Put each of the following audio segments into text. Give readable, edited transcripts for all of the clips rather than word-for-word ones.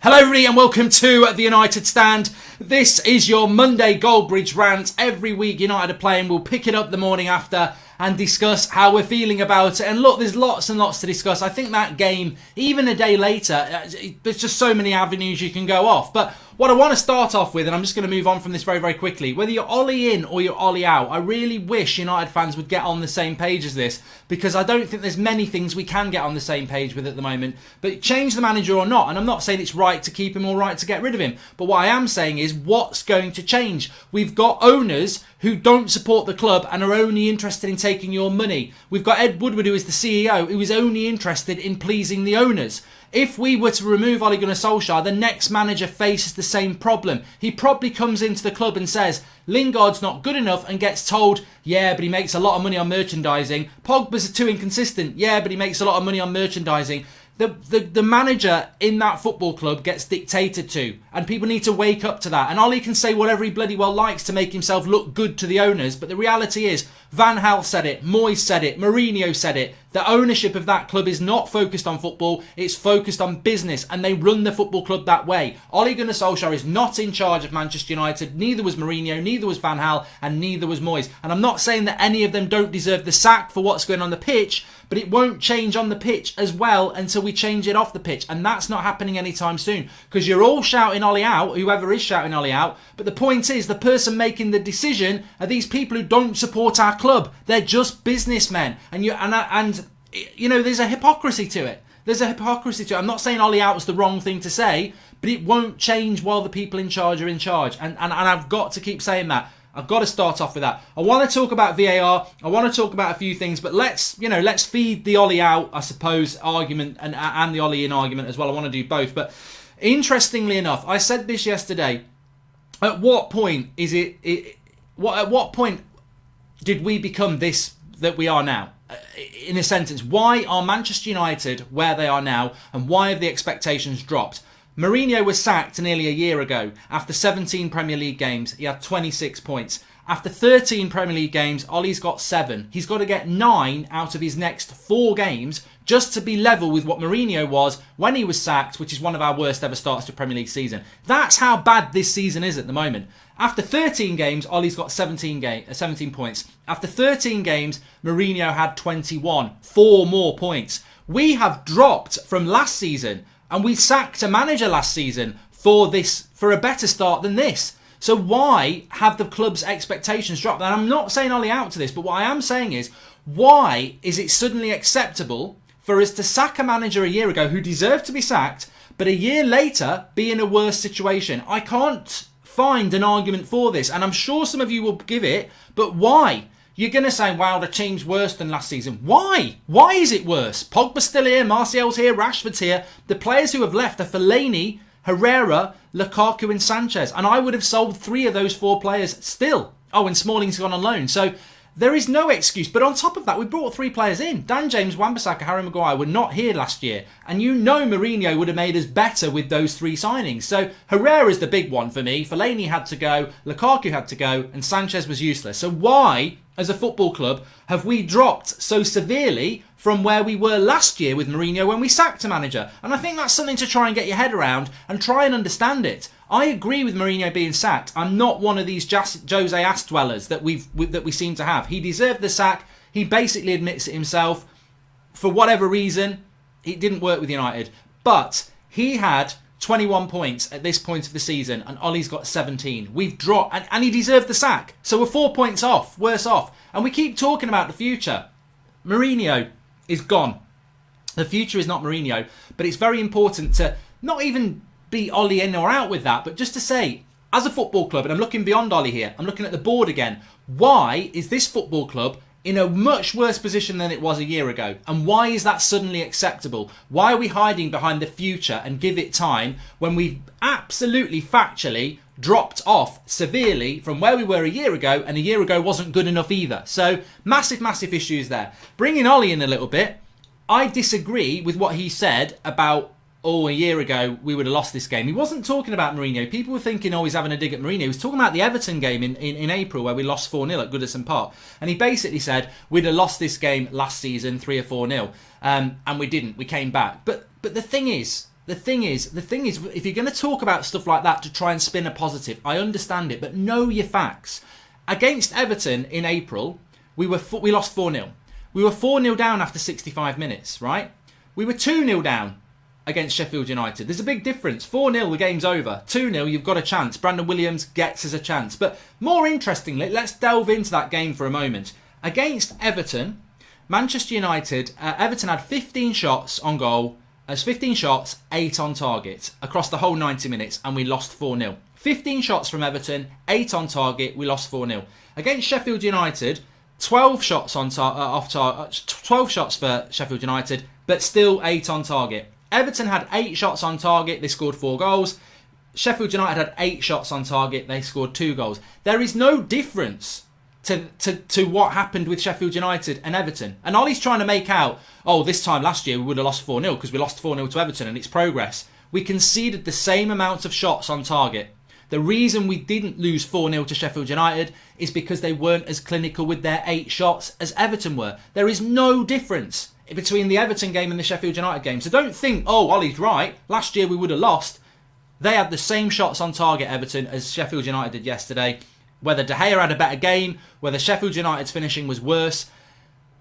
Hello everybody and welcome to the United Stand. This is your Monday GOLDBRIDGE rant. Every week United are playing, we'll pick it up the morning after and discuss how we're feeling about it. And look, there's lots and lots to discuss. I think that game, even a day later, there's just so many avenues you can go off. But what I want to start off with, and I'm just going to move on from this very, very quickly, whether you're Ollie in or you're Ollie out, I really wish United fans would get on the same page as this, because I don't think there's many things we can get on the same page with at the moment. But change the manager or not, and I'm not saying it's right to keep him or right to get rid of him, but what I am saying is what's going to change. We've got owners who don't support the club and are only interested in taking your money. We've got Ed Woodward, who is the CEO, who is only interested in pleasing the owners. If we were to remove Ole Gunnar Solskjaer, the next manager faces the same problem. He probably comes into the club and says, Lingard's not good enough, and gets told, yeah, but he makes a lot of money on merchandising. Pogba's too inconsistent. Yeah, but he makes a lot of money on merchandising. The manager in that football club gets dictated to, and people need to wake up to that. And Ollie can say whatever he bloody well likes to make himself look good to the owners, but the reality is Van Gaal said it, Moyes said it, Mourinho said it. The ownership of that club is not focused on football, it's focused on business, and they run the football club that way. Ole Gunnar Solskjaer is not in charge of Manchester United, neither was Mourinho, neither was Van Gaal, and neither was Moyes. And I'm not saying that any of them don't deserve the sack for what's going on the pitch, but it won't change on the pitch as well until we change it off the pitch, and that's not happening anytime soon, because you're all shouting Ollie out, whoever is shouting Ollie out, but the point is the person making the decision are these people who don't support our club. They're just businessmen, and you know, there's a hypocrisy to it. I'm not saying Ollie out was the wrong thing to say, but it won't change while the people in charge are in charge, and I've got to keep saying that. I've got to start off with that. I want to talk about VAR. I want to talk about a few things, but let's feed the Ollie out, I suppose, argument and the Ollie in argument as well. I want to do both. But interestingly enough, I said this yesterday. At what point at what point did we become this that we are now? In a sentence, why are Manchester United where they are now, and why have the expectations dropped? Mourinho was sacked nearly a year ago. After 17 Premier League games, he had 26 points. After 13 Premier League games, Ollie's got 7. He's got to get 9 out of his next 4 games just to be level with what Mourinho was when he was sacked, which is one of our worst ever starts to a Premier League season. That's how bad this season is at the moment. After 13 games, Ollie's got 17 points. After 13 games, Mourinho had 21. 4 more points. We have dropped from last season, and we sacked a manager last season for a better start than this. So why have the club's expectations dropped? And I'm not saying Ollie out to this, but what I am saying is, why is it suddenly acceptable for us to sack a manager a year ago who deserved to be sacked, but a year later be in a worse situation? I can't find an argument for this, and I'm sure some of you will give it, but why? You're going to say, wow, the team's worse than last season. Why? Why is it worse? Pogba's still here, Martial's here, Rashford's here. The players who have left are Fellaini, Herrera, Lukaku and Sanchez. And I would have sold 3 of those 4 players still. Oh, and Smalling's gone on loan. So there is no excuse. But on top of that, we brought 3 players in. Dan James, Wan-Bissaka, Harry Maguire were not here last year. And you know Mourinho would have made us better with those 3 signings. So Herrera's the big one for me. Fellaini had to go, Lukaku had to go, and Sanchez was useless. So why, as a football club, have we dropped so severely from where we were last year with Mourinho when we sacked a manager? And I think that's something to try and get your head around and try and understand it. I agree with Mourinho being sacked. I'm not one of these Jose ass dwellers that we seem to have. He deserved the sack. He basically admits it himself. For whatever reason, it didn't work with United. But he had 21 points at this point of the season, and Ollie's got 17. We've dropped, and he deserved the sack. So we're 4 points off, worse off. And we keep talking about the future. Mourinho is gone. The future is not Mourinho, but it's very important to not even be Ollie in or out with that, but just to say, as a football club, and I'm looking beyond Ollie here, I'm looking at the board again, why is this football club in a much worse position than it was a year ago? And why is that suddenly acceptable? Why are we hiding behind the future and give it time when we've absolutely factually dropped off severely from where we were a year ago, and a year ago wasn't good enough either? So massive, massive issues there. Bringing Ollie in a little bit, I disagree with what he said about, a year ago we would have lost this game. He wasn't talking about Mourinho. People were thinking, he's having a dig at Mourinho. He was talking about the Everton game in April where we lost 4-0 at Goodison Park. And he basically said, we'd have lost this game last season 3 or 4-0. And we didn't. We came back. But the thing is, the thing is, if you're going to talk about stuff like that to try and spin a positive, I understand it, but know your facts. Against Everton in April, we lost 4-0. We were 4-0 down after 65 minutes, right? We were 2-0 down against Sheffield United. There's a big difference. 4-0, the game's over. 2-0, you've got a chance. Brandon Williams gets us a chance. But more interestingly, let's delve into that game for a moment. Against Everton, Manchester United, Everton had 15 shots on goal. As 15 shots, 8 on target across the whole 90 minutes, and we lost 4-0. 15 shots from Everton, 8 on target, we lost 4-0. Against Sheffield United, 12 shots on 12 shots for Sheffield United, but still 8 on target. Everton had 8 shots on target, they scored 4 goals. Sheffield United had 8 shots on target, they scored 2 goals. There is no difference to what happened with Sheffield United and Everton. And Ollie's trying to make out, oh, this time last year we would have lost 4-0 because we lost 4-0 to Everton and it's progress. We conceded the same amount of shots on target. The reason we didn't lose 4-0 to Sheffield United is because they weren't as clinical with their 8 shots as Everton were. There is no difference between the Everton game and the Sheffield United game. So don't think, oh, Ollie's right, last year we would have lost. They had the same shots on target, Everton, as Sheffield United did yesterday. Whether De Gea had a better game, whether Sheffield United's finishing was worse,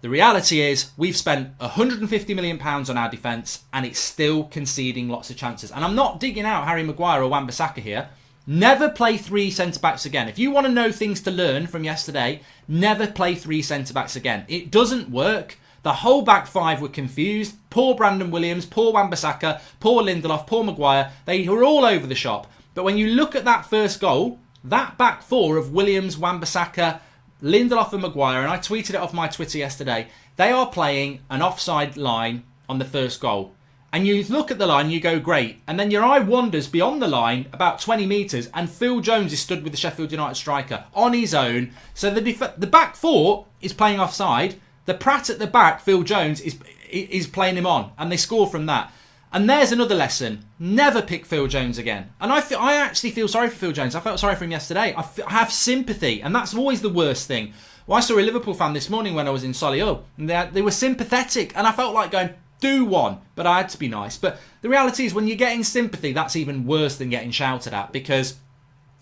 the reality is we've spent £150 million on our defence and it's still conceding lots of chances. And I'm not digging out Harry Maguire or Wan-Bissaka here. Never play 3 centre-backs again. If you want to know things to learn from yesterday, never play 3 centre-backs again. It doesn't work. The whole back 5 were confused. Poor Brandon Williams, poor Wan-Bissaka, poor Lindelof, poor Maguire. They were all over the shop. But when you look at that first goal, that back 4 of Williams, Wan-Bissaka, Lindelof and Maguire, and I tweeted it off my Twitter yesterday, they are playing an offside line on the first goal. And you look at the line, you go, great. And then your eye wanders beyond the line, about 20 metres, and Phil Jones is stood with the Sheffield United striker on his own. So the back 4 is playing offside. The Pratt at the back, Phil Jones, is playing him on. And they score from that. And there's another lesson. Never pick Phil Jones again. And I actually feel sorry for Phil Jones. I felt sorry for him yesterday. I have sympathy. And that's always the worst thing. Well, I saw a Liverpool fan this morning when I was in Solihull. And they were sympathetic. And I felt like going, do one. But I had to be nice. But the reality is when you're getting sympathy, that's even worse than getting shouted at. Because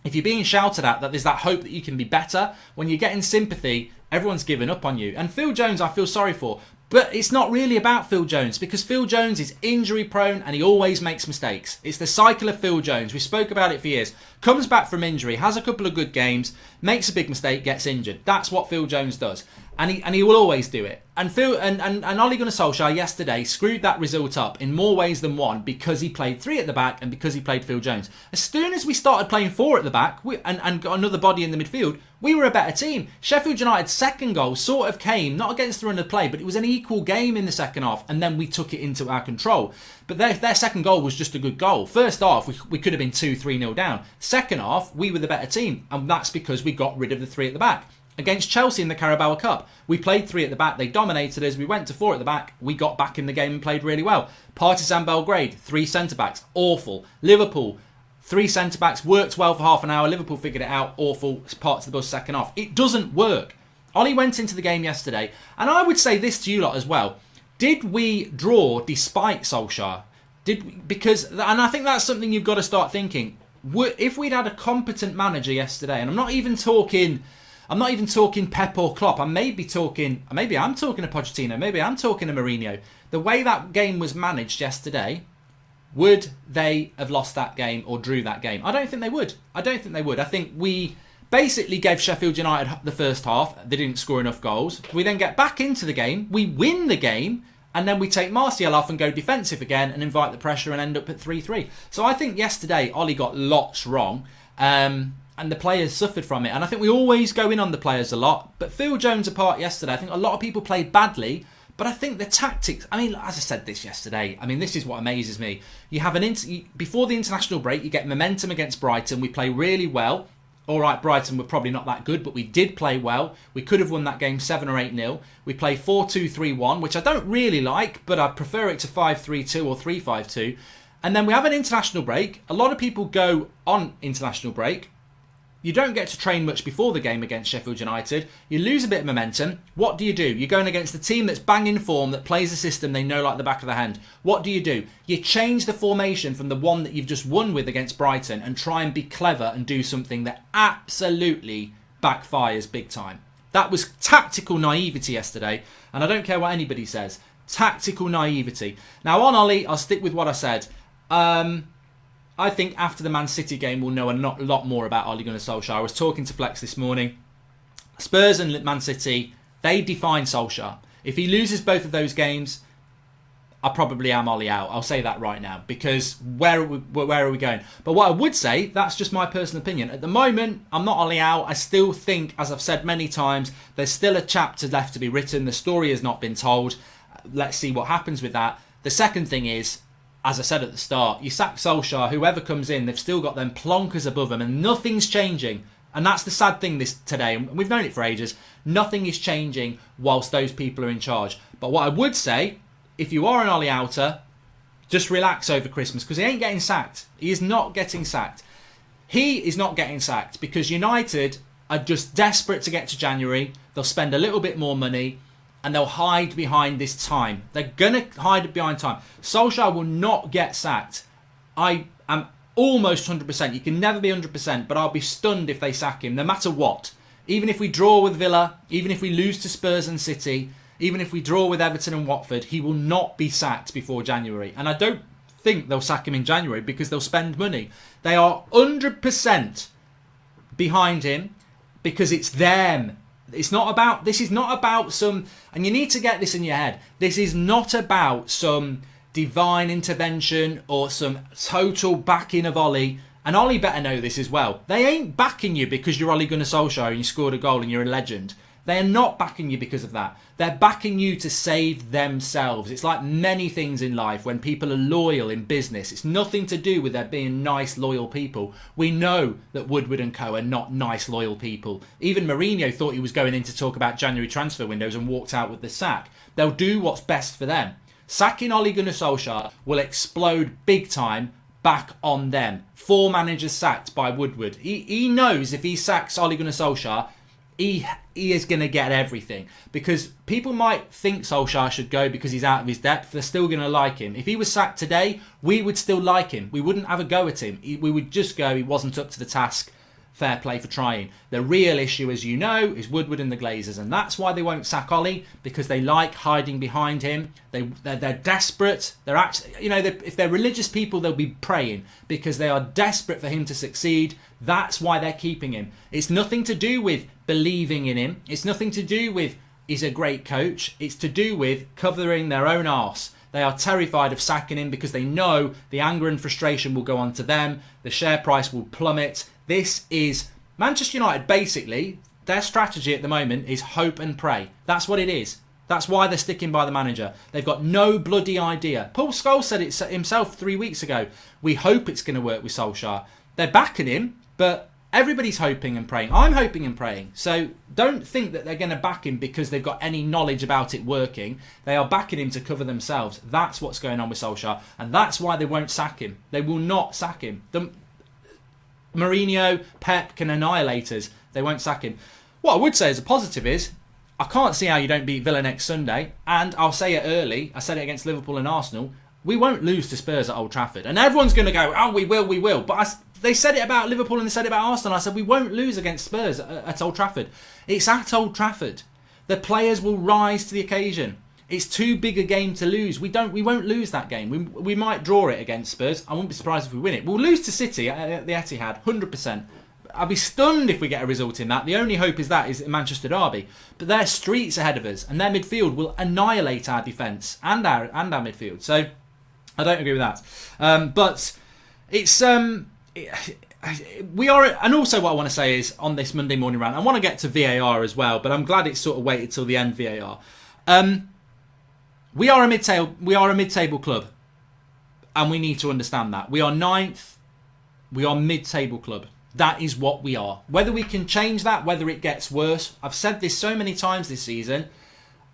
if you're being shouted at, that there's that hope that you can be better. When you're getting sympathy, everyone's giving up on you. And Phil Jones, I feel sorry for. But it's not really about Phil Jones because Phil Jones is injury prone and he always makes mistakes. It's the cycle of Phil Jones. We spoke about it for years. Comes back from injury, has a couple of good games, makes a big mistake, gets injured. That's what Phil Jones does. And he will always do it. And Ole Gunnar Solskjaer yesterday screwed that result up in more ways than one because he played 3 at the back and because he played Phil Jones. As soon as we started playing 4 at the back and got another body in the midfield, we were a better team. Sheffield United's second goal sort of came, not against the run of play, but it was an equal game in the second half and then we took it into our control. But their second goal was just a good goal. First half, we could have been 2-3-0 down. Second half, we were the better team and that's because we got rid of the 3 at the back. Against Chelsea in the Carabao Cup, we played 3 at the back, they dominated us, we went to 4 at the back, we got back in the game and played really well. Partizan Belgrade, 3 centre-backs, awful. Liverpool, 3 centre-backs, worked well for half an hour, Liverpool figured it out, awful, parts of the bus second half. It doesn't work. Ollie went into the game yesterday, and I would say this to you lot as well. Did we draw despite Solskjaer? And I think that's something you've got to start thinking. If we'd had a competent manager yesterday, and I'm not even talking Pep or Klopp. I'm talking to Pochettino. Maybe I'm talking to Mourinho. The way that game was managed yesterday, would they have lost that game or drew that game? I don't think they would. I think we basically gave Sheffield United the first half. They didn't score enough goals. We then get back into the game. We win the game. And then we take Martial off and go defensive again and invite the pressure and end up at 3-3. So I think yesterday Ollie got lots wrong. And the players suffered from it. And I think we always go in on the players a lot. But Phil Jones apart yesterday, I think a lot of people played badly. But I think the tactics, as I said this yesterday, this is what amazes me. You have before the international break, you get momentum against Brighton. We play really well. All right, Brighton were probably not that good, but we did play well. We could have won that game 7 or 8-0. We play 4-2-3-1, which I don't really like, but I prefer it to 5-3-2 or 3-5-2. And then we have an international break. A lot of people go on international break You don't get to train much before the game against Sheffield United. You lose a bit of momentum. What do? You're going against the team that's banging form, that plays a system they know like the back of their hand. What do? You change the formation from the one that you've just won with against Brighton and try and be clever and do something that absolutely backfires big time. That was tactical naivety yesterday, and I don't care what anybody says. Tactical naivety. Now on Ollie, I'll stick with what I said. I think after the Man City game, we'll know a lot more about Ole Gunnar Solskjaer. I was talking to Flex this morning. Spurs and Man City, they define Solskjaer. If he loses both of those games, I probably am Ollie out. I'll say that right now, because where are we going? But what I would say, that's just my personal opinion. At the moment, I'm not Ollie out. I still think, as I've said many times, there's still a chapter left to be written. The story has not been told. Let's see what happens with that. The second thing is, as I said at the start, you sack Solskjaer, whoever comes in, they've still got them plonkers above them and nothing's changing. And that's the sad thing today, and we've known it for ages. Nothing is changing whilst those people are in charge. But what I would say, if you are an Ollie outer, just relax over Christmas, because he ain't getting sacked. He is not getting sacked. He is not getting sacked because United are just desperate to get to January. They'll spend a little bit more money, and they'll hide behind this time. They're going to hide behind time. Solskjaer will not get sacked. I am almost 100%. You can never be 100%, but I'll be stunned if they sack him, no matter what. Even if we draw with Villa, even if we lose to Spurs and City, even if we draw with Everton and Watford, he will not be sacked before January. And I don't think they'll sack him in January because they'll spend money. They are 100% behind him because it's them. This is not about some, and you need to get this in your head, this is not about some divine intervention or some total backing of Ollie. And Ollie better know this as well. They ain't backing you because you're Ole Gunnar Solskjaer and you scored a goal and you're a legend. They are not backing you because of that. They're backing you to save themselves. It's like many things in life when people are loyal in business. It's nothing to do with there being nice, loyal people. We know that Woodward and co are not nice, loyal people. Even Mourinho thought he was going in to talk about January transfer windows and walked out with the sack. They'll do what's best for them. Sacking Ole Gunnar Solskjaer will explode big time back on them. 4 managers sacked by Woodward. He knows if he sacks Ole Gunnar Solskjaer, he is going to get everything. Because people might think Solskjaer should go because he's out of his depth. They're still going to like him. If he was sacked today, we would still like him. We wouldn't have a go at him. We would just go, he wasn't up to the task. Fair play for trying. The real issue, as you know, is Woodward and the Glazers. And that's why they won't sack Ollie, because they like hiding behind him. They're desperate. They're actually, if they're religious people, they'll be praying because they are desperate for him to succeed. That's why they're keeping him. It's nothing to do with believing in him. It's nothing to do with he's a great coach. It's to do with covering their own arse. They are terrified of sacking him because they know the anger and frustration will go on to them. The share price will plummet. This is Manchester United. Basically, their strategy at the moment is hope and pray. That's what it is. That's why they're sticking by the manager. They've got no bloody idea. Paul Scholes said it himself 3 weeks ago. We hope it's going to work with Solskjaer. They're backing him, but everybody's hoping and praying. I'm hoping and praying. So don't think that they're going to back him because they've got any knowledge about it working. They are backing him to cover themselves. That's what's going on with Solskjaer. And that's why they won't sack him. They will not sack him. Mourinho, Pep can annihilate us. They won't sack him. What I would say as a positive is, I can't see how you don't beat Villa next Sunday. And I'll say it early. I said it against Liverpool and Arsenal. We won't lose to Spurs at Old Trafford. And everyone's going to go, oh, we will. But they said it about Liverpool and they said it about Arsenal. I said, we won't lose against Spurs at Old Trafford. It's at Old Trafford. The players will rise to the occasion. It's too big a game to lose. We won't lose that game. We might draw it against Spurs. I wouldn't be surprised if we win it. We'll lose to City at the Etihad, 100%. I'll be stunned if we get a result in that. The only hope is Manchester derby. But they're streets ahead of us, and their midfield will annihilate our defence and our midfield. So I don't agree with that. But it's we are, and also what I want to say is on this Monday morning rant, I want to get to VAR as well, but I'm glad it's sort of waited till the end. VAR. We are a mid-table club, and we need to understand that. We are 9th. We are mid-table club. That is what we are. Whether we can change that, whether it gets worse, I've said this so many times this season.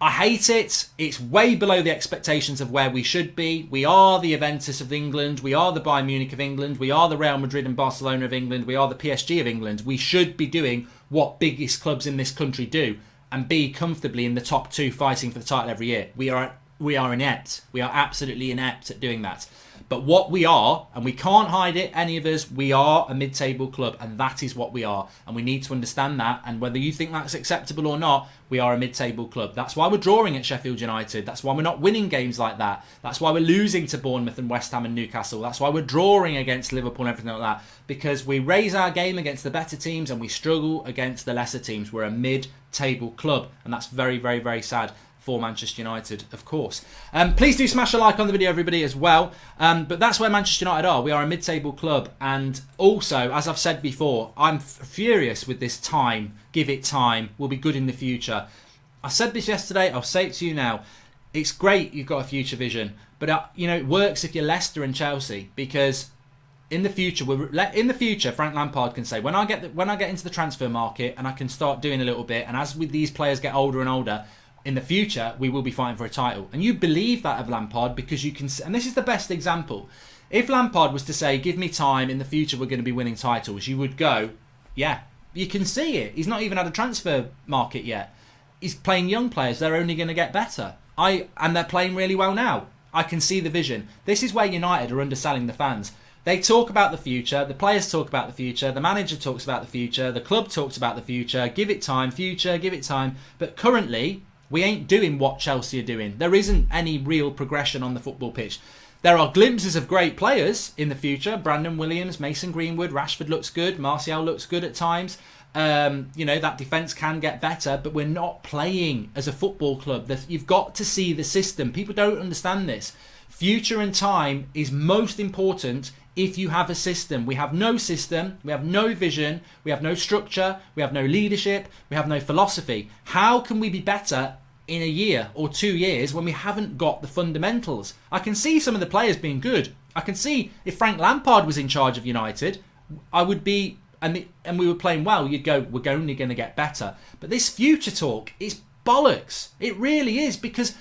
I hate it. It's way below the expectations of where we should be. We are the Juventus of England. We are the Bayern Munich of England. We are the Real Madrid and Barcelona of England. We are the PSG of England. We should be doing what biggest clubs in this country do and be comfortably in the top 2 fighting for the title every year. We are inept. We are absolutely inept at doing that. But what we are, and we can't hide it, any of us, we are a mid-table club, and that is what we are. And we need to understand that, and whether you think that's acceptable or not, we are a mid-table club. That's why we're drawing at Sheffield United. That's why we're not winning games like that. That's why we're losing to Bournemouth and West Ham and Newcastle. That's why we're drawing against Liverpool and everything like that. Because we raise our game against the better teams, and we struggle against the lesser teams. We're a mid-table club, and that's very, very, very sad for Manchester United, of course. Please do smash a like on the video, everybody, as well. But that's where Manchester United are. We are a mid-table club. And also, as I've said before, I'm furious with this time. Give it time. We'll be good in the future. I said this yesterday. I'll say it to you now. It's great you've got a future vision. But, it works if you're Leicester and Chelsea. Because in the future, Frank Lampard can say, when I get into the transfer market and I can start doing a little bit, and as with these players get older and older, in the future, we will be fighting for a title. And you believe that of Lampard because you can... And this is the best example. If Lampard was to say, give me time, in the future we're going to be winning titles, you would go, yeah, you can see it. He's not even had a transfer market yet. He's playing young players. They're only going to get better. And they're playing really well now. I can see the vision. This is where United are underselling the fans. They talk about the future. The players talk about the future. The manager talks about the future. The club talks about the future. Give it time, future, give it time. But currently... we ain't doing what Chelsea are doing. There isn't any real progression on the football pitch. There are glimpses of great players in the future. Brandon Williams, Mason Greenwood, Rashford looks good. Martial looks good at times. That defence can get better, but we're not playing as a football club. You've got to see the system. People don't understand this. Future and time is most important if you have a system. We have no system, we have no vision, we have no structure, we have no leadership, we have no philosophy. How can we be better in a year or 2 years when we haven't got the fundamentals? I can see some of the players being good. I can see if Frank Lampard was in charge of United, I would be, and we were playing well, you'd go, we're only going to get better. But this future talk is bollocks. It really is, because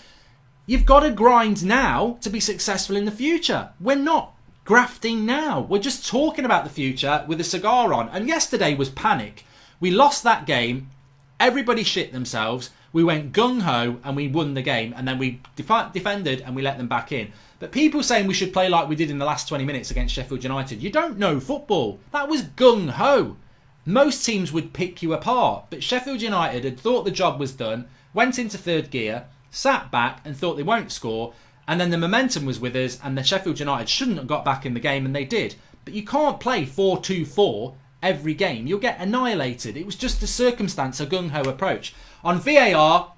you've got to grind now to be successful in the future. We're not grafting now. We're just talking about the future with a cigar on. And yesterday was panic. We lost that game. Everybody shit themselves. We went gung-ho and we won the game. And then we defended and we let them back in. But people saying we should play like we did in the last 20 minutes against Sheffield United. You don't know football. That was gung-ho. Most teams would pick you apart. But Sheffield United had thought the job was done, went into third gear, sat back and thought they won't score. And then the momentum was with us, and the Sheffield United shouldn't have got back in the game, and they did. But you can't play 4-2-4 every game. You'll get annihilated. It was just a circumstance, a gung-ho approach. On VAR,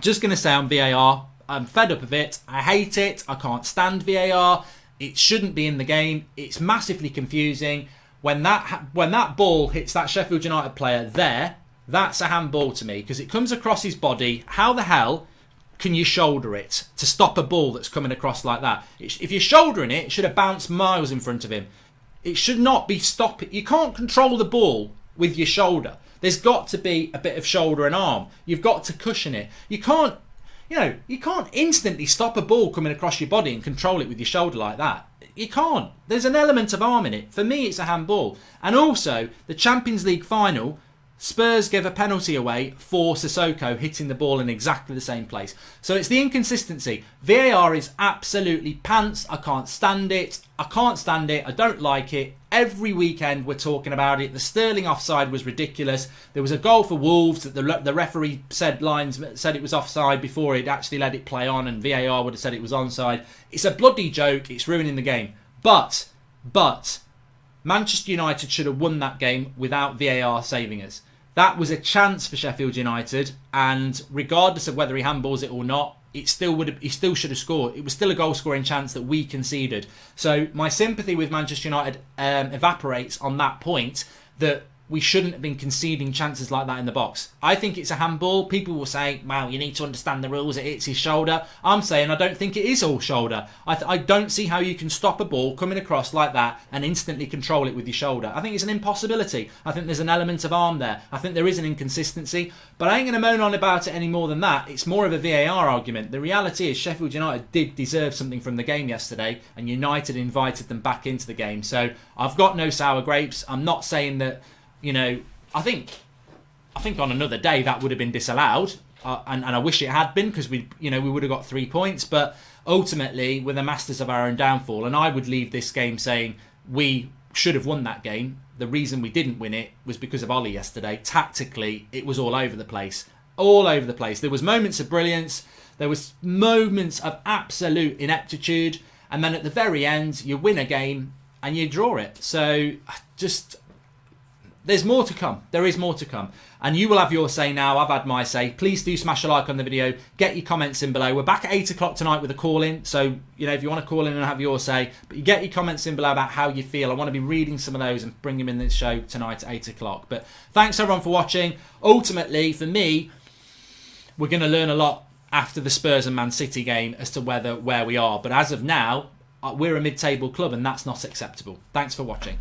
just going to say on VAR, I'm fed up of it. I hate it. I can't stand VAR. It shouldn't be in the game. It's massively confusing. When that ball hits that Sheffield United player there, that's a handball to me, because it comes across his body. How the hell can you shoulder it to stop a ball that's coming across like that? If you're shouldering it, it should have bounced miles in front of him. It should not be stopping. You can't control the ball with your shoulder. There's got to be a bit of shoulder and arm. You've got to cushion it. You can't instantly stop a ball coming across your body and control it with your shoulder like that. You can't. There's an element of arm in it. For me, it's a handball. And also, the Champions League final, Spurs gave a penalty away for Sissoko hitting the ball in exactly the same place. So it's the inconsistency. VAR is absolutely pants. I can't stand it. I don't like it. Every weekend we're talking about it. The Sterling offside was ridiculous. There was a goal for Wolves that the referee said it was offside before he'd actually let it play on, and VAR would have said it was onside. It's a bloody joke. It's ruining the game. But Manchester United should have won that game without VAR saving us. That was a chance for Sheffield United, and regardless of whether he handballs it or not, he still should have scored. It was still a goal-scoring chance that we conceded. So my sympathy with Manchester United evaporates on that point, that we shouldn't have been conceding chances like that in the box. I think it's a handball. People will say, well, you need to understand the rules, it hits his shoulder. I'm saying I don't think it is all shoulder. I don't see how you can stop a ball coming across like that and instantly control it with your shoulder. I think it's an impossibility. I think there's an element of arm there. I think there is an inconsistency, but I ain't going to moan on about it any more than that. It's more of a VAR argument. The reality is Sheffield United did deserve something from the game yesterday, and United invited them back into the game. So I've got no sour grapes. I'm not saying that, you know, I think on another day that would have been disallowed, and I wish it had been, because we would have got 3 points. But ultimately, we're the masters of our own downfall, and I would leave this game saying we should have won that game. The reason we didn't win it was because of Ollie yesterday. Tactically, it was all over the place. All over the place. There was moments of brilliance. There was moments of absolute ineptitude. And then at the very end, you win a game and you draw it. So just, there's more to come. There is more to come. And you will have your say now. I've had my say. Please do smash a like on the video. Get your comments in below. We're back at 8 o'clock tonight with a call-in. So, you know, if you want to call in and have your say, but you get your comments in below about how you feel. I want to be reading some of those and bring them in this show tonight at 8 o'clock. But thanks everyone for watching. Ultimately, for me, we're going to learn a lot after the Spurs and Man City game as to where we are. But as of now, we're a mid-table club, and that's not acceptable. Thanks for watching.